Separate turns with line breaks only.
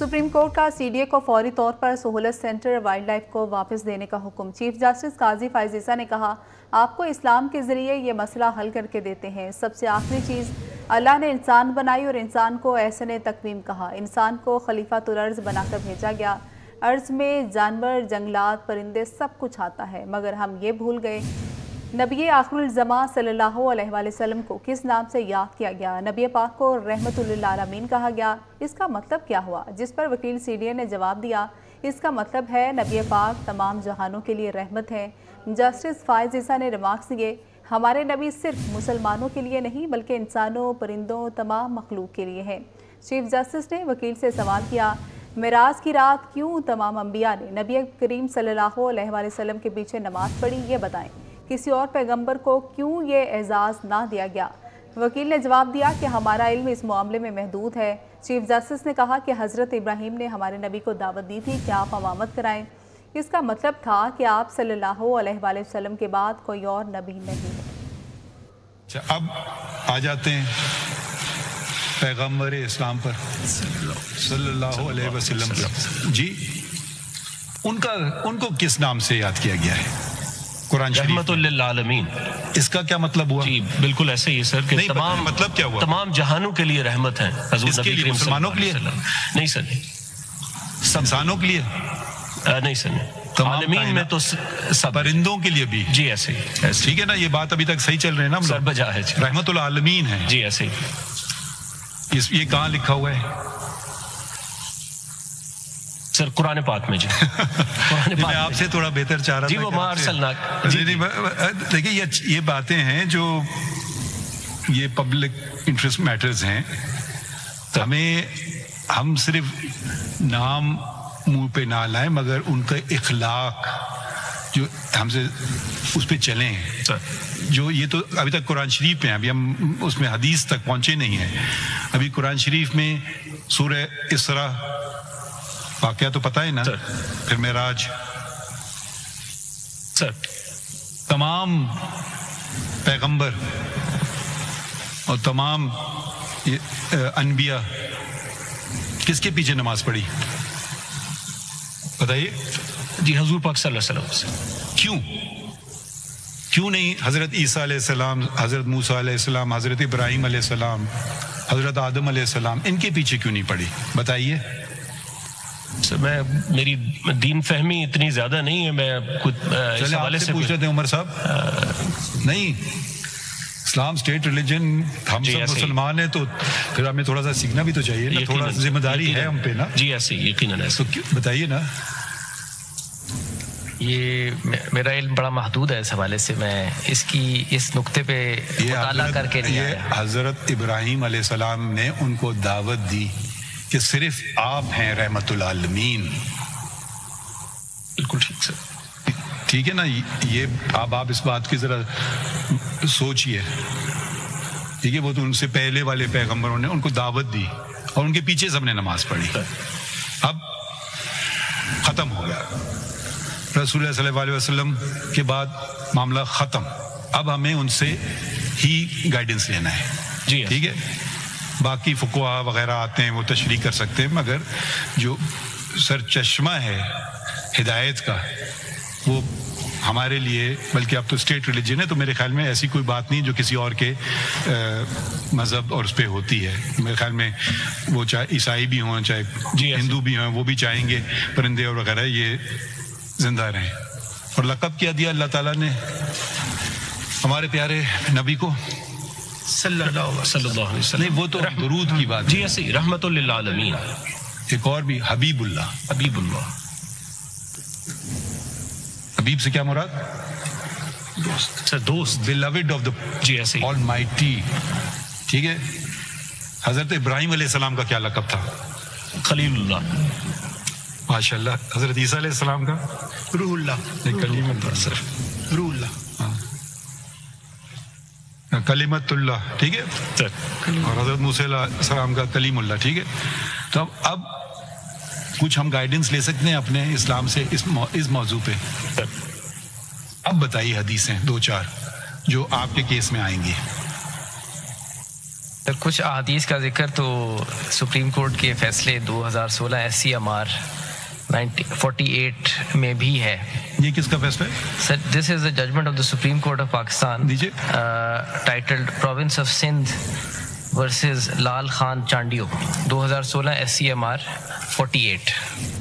Supreme court का CDA को फौरी तौर पर सहूलत सेंटर वाइल्ड लाइफ को वापस देने का हुक्म। चीफ जस्टिस काजी फायज ईसा ने कहा, आपको इस्लाम के ज़रिए ये मसला हल करके देते हैं। सबसे आखिरी चीज़, अल्लाह ने इंसान बनाई और इंसान को एहसन तकवीम कहा। इंसान को खलीफातुल अर्ज़ बनाकर भेजा गया। अर्ज़ में जानवर, जंगलात, परिंदे सब कुछ आता है, मगर हम ये भूल गए नबी आखिरुल ज़मा सल्लल्लाहु अलैहि वसल्लम को किस नाम से याद किया गया। नबी पाक को रहमतुल लिल आलमीन कहा गया। इसका मतलब क्या हुआ? जिस पर वकील सीडीए ने जवाब दिया, इसका मतलब है नबी पाक तमाम जहानों के लिए रहमत है। जस्टिस फायज ईसा ने रिमार्क्स दिए, हमारे नबी सिर्फ मुसलमानों के लिए नहीं बल्कि इंसानों, परिंदों, तमाम मखलूक के लिए है। चीफ जस्टिस ने वकील से सवाल किया, मिराज की रात क्यों तमाम अंबिया ने नबी करीम सल्लल्लाहु अलैहि वसल्लम के पीछे नमाज पढ़ी, ये बताएं। किसी और पैगंबर को क्यों ये एजाज़ ना दिया गया? वकील ने जवाब दिया कि हमारा इल्म इस मामले में महदूद है। चीफ जस्टिस ने कहा कि हज़रत इब्राहीम ने हमारे नबी को दावत दी थी कि आप अमामत कराएं। इसका मतलब था कि आप सल्लल्लाहु अलैहि वसल्लम के बाद कोई और नबी नहीं है।
अब आ जाते हैं पैगंबर इस्लाम पर सल्लल्लाहु अलैहि वसल्लम पर। जी, उनको किस नाम से याद किया गया है कुरान शरीफ?
रहमतुल लिल आलमीन।
इसका क्या मतलब हुआ?
जी बिल्कुल ऐसे ही सर, कि
नहीं,
तमाम
मतलब क्या हुआ?
तमाम जहानों के लिए रहमत है।
इसके लिए मुसलमानों के लिए
नहीं सर,
इंसानों के लिए
नहीं सर, आलमीन में तो सब,
परिंदों के लिए भी।
जी ऐसे ही,
ठीक है ना, ये बात अभी तक सही चल रहे हैं ना हम
सर,
लोग?
बजा है
रहमतुल आलमीन है।
जी ऐसे ही।
ये कहाँ लिखा हुआ है
सर? कुरान पाक में जी।
मैं आपसे थोड़ा बेहतर चाह रहा
जी,
था।
वो मार्शल
देखिए ये बातें हैं जो ये पब्लिक इंटरेस्ट मैटर्स हैं। हम सिर्फ नाम मुंह पे ना लाएं, मगर उनका इखलाक जो हमसे उस पे चलें। जो ये तो अभी तक कुरान शरीफ में, अभी हम उसमें हदीस तक पहुंचे नहीं हैं। अभी कुरान शरीफ में सूरह इसरा वाक़या तो पता है ना, फिर मेराज,
सर
तमाम पैगंबर और तमाम अनबिया किसके पीछे नमाज पढ़ी बताइए?
जी हजूर पाक सल्लल्लाहु अलैहि वसल्लम।
क्यों नहीं हजरत ईसा अलैहिस्सलाम, हजरत मूसा अलैहिस्सलाम, हजरत इब्राहीम अलैहिस्सलाम, हजरत आदम अलैहिस्सलाम, इनके पीछे क्यों नहीं पढ़ी बताइए?
सर मेरी दीन फहमी इतनी ज्यादा नहीं है, मैं कुछ इस हवाले से
पूछ रहे थे उमर साहब। नहीं, इस्लाम स्टेट रिलीजन, हम सब मुसलमान हैं, तो फिर हमें थोड़ा सा सीखना भी तो चाहिए ना, थोड़ा जिम्मेदारी है हम पे ना।
जी ऐसे यकीनन ऐसे।
तो बताइए ना।
ये मेरा इल्म बड़ा महदूद है, इस हवाले से मैं इस नुक्ते पे मुताला करके नहीं आया।
हजरत इब्राहीम अलैहिस्सलाम ने उनको दावत दी कि सिर्फ आप हैं रहमतुल आलमीन।
बिल्कुल ठीक सर,
ठीक है ना। ये अब आप इस बात की जरा सोचिए, ठीक है। वो तो उनसे पहले वाले पैगंबरों ने उनको दावत दी और उनके पीछे सबने नमाज पढ़ी। अब खत्म हो गया, रसूलुल्लाह सल्लल्लाहु अलैहि वसल्लम के बाद मामला खत्म। अब हमें उनसे ही गाइडेंस लेना है।
जी
ठीक है। बाकी फुक़हा वगैरह आते हैं, वो तशरीह कर सकते हैं, मगर जो सर चश्मा है हिदायत का, वो हमारे लिए, बल्कि अब तो स्टेट रिलीजन है, तो मेरे ख्याल में ऐसी कोई बात नहीं जो किसी और के मज़हब और उस पर होती है। मेरे ख्याल में वो चाहे ईसाई भी हों, चाहे हिंदू भी हों, वो भी चाहेंगे परिंदे और वगैरह ये जिंदा रहें। और लक़ब क्या दिया अल्लाह ताला ने हमारे प्यारे नबी को?
सल्लल्लाहु अलैहि वसल्लम।
नहीं, वो तो दुरूद की बात।
जी ऐसे रहमतुल लिल आलमीन।
एक और भी, हबीबुल्लाह। हबीब से क्या मुराद?
दोस्त सर, दोस्त,
बिलवेड ऑफ द
जी ऐसे
ऑलमाइटी। ठीक है। हजरत इब्राहीम अलैहिस्सलाम का क्या लक़ब था?
खलीलुल्लाह।
माशाल्लाह। हजरत ईसा अलैहिस्सलाम का?
रूहुल्लाह।
कलीमतुल्लाह सर,
रूहुल्लाह,
कलीमतुल्लाह। ठीक है। और हजरत मूसा अलैहिस्सलाम का कलीमुल्लाह। ठीक है। तो अब कुछ हम गाइडेंस ले सकते हैं अपने इस्लाम से इस मौजू पे। अब बताइए हदीसें 2-4 जो आपके केस में आएंगी।
تو کچھ احادیث کا ذکر تو سپریم کورٹ کے فیصلے 2016 SCMR 48 میں بھی ہے.
یہ کس کا فیصلہ ہے؟
Sir this is the judgment of the Supreme Court of Pakistan titled province of Sindh versus Lal Khan Chandio 2016 SCMR 48.